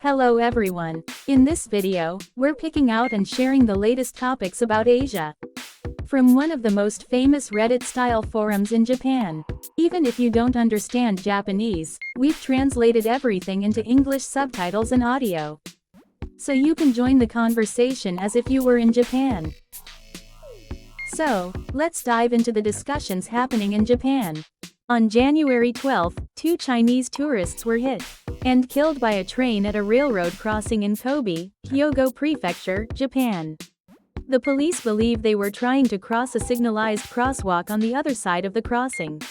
Hello everyone. In this video, we're picking out and sharing the latest topics about Asia. From one of the most famous Reddit-style forums in Japan. Even if you don't understand Japanese, we've translated everything into English subtitles and audio. So you can join the conversation as if you were in Japan. So, let's dive into the discussions happening in Japan. On January 12, 2 Chinese tourists were hit and killed by a train at a railroad crossing in Kobe, Hyogo Prefecture, Japan. The police believe they were trying to cross a signalized crosswalk on the other side of the crossing.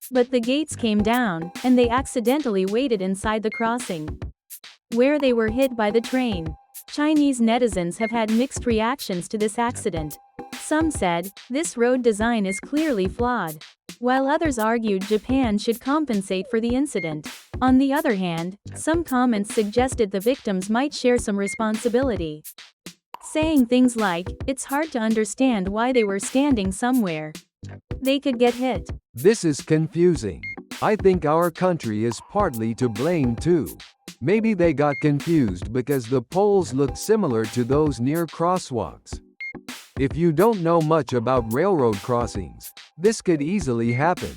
But the gates came down, and they accidentally waited inside the crossing, where they were hit by the train. Chinese netizens have had mixed reactions to this accident. Some said, this road design is clearly flawed, while others argued Japan should compensate for the incident. On the other hand, some comments suggested the victims might share some responsibility, saying things like, it's hard to understand why they were standing somewhere they could get hit. This is confusing. I think our country is partly to blame too. Maybe they got confused because the poles look similar to those near crosswalks. If you don't know much about railroad crossings, this could easily happen.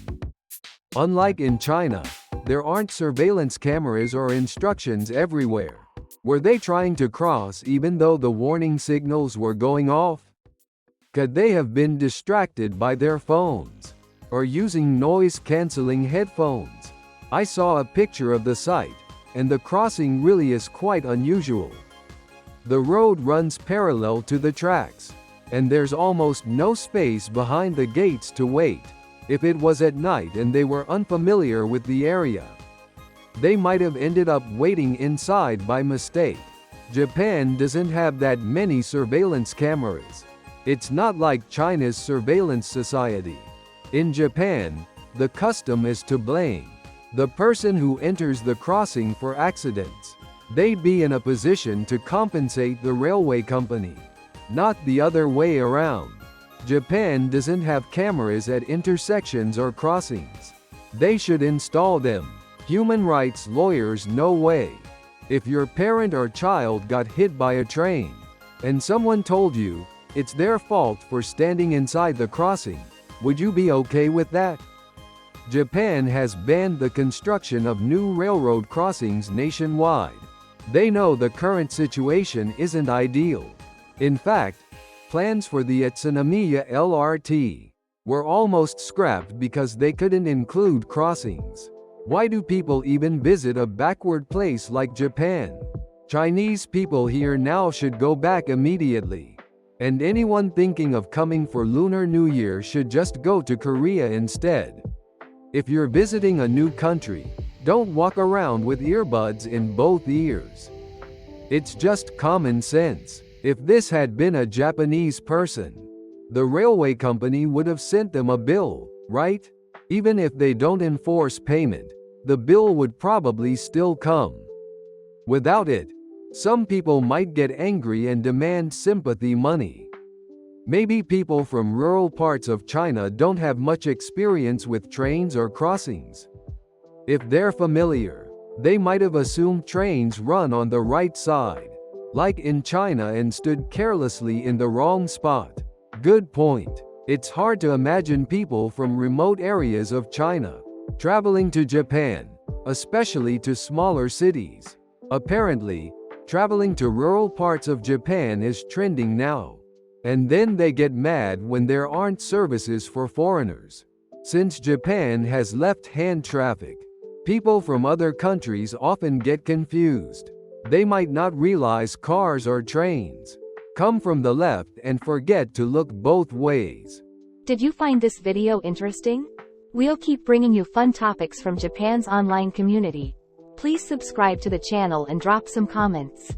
Unlike in China, there aren't surveillance cameras or instructions everywhere. Were they trying to cross even though the warning signals were going off? Could they have been distracted by their phones or using noise-canceling headphones? I saw a picture of the site, and the crossing really is quite unusual. The road runs parallel to the tracks, and there's almost no space behind the gates to wait. If it was at night and they were unfamiliar with the area, they might have ended up waiting inside by mistake. Japan doesn't have that many surveillance cameras. It's not like China's surveillance society. In Japan, the custom is to blame the person who enters the crossing for accidents. They'd be in a position to compensate the railway company, not the other way around. Japan doesn't have cameras at intersections or crossings. They should install them. Human rights lawyers, no way. If your parent or child got hit by a train, and someone told you it's their fault for standing inside the crossing, would you be okay with that? Japan has banned the construction of new railroad crossings nationwide. They know the current situation isn't ideal. In fact, plans for the Utsunomiya LRT were almost scrapped because they couldn't include crossings. Why do people even visit a backward place like Japan? Chinese people here now should go back immediately. And anyone thinking of coming for Lunar New Year should just go to Korea instead. If you're visiting a new country, don't walk around with earbuds in both ears. It's just common sense. If this had been a Japanese person, the railway company would have sent them a bill, right? Even if they don't enforce payment, the bill would probably still come. Without it, some people might get angry and demand sympathy money. Maybe people from rural parts of China don't have much experience with trains or crossings. If they're familiar, they might have assumed trains run on the right side, like in China, and stood carelessly in the wrong spot. Good point. It's hard to imagine people from remote areas of China traveling to Japan, especially to smaller cities. Apparently, traveling to rural parts of Japan is trending now. And then they get mad when there aren't services for foreigners. Since Japan has left-hand traffic, people from other countries often get confused. They might not realize cars or trains come from the left and forget to look both ways. Did you find this video interesting? We'll keep bringing you fun topics from Japan's online community. Please subscribe to the channel and drop some comments.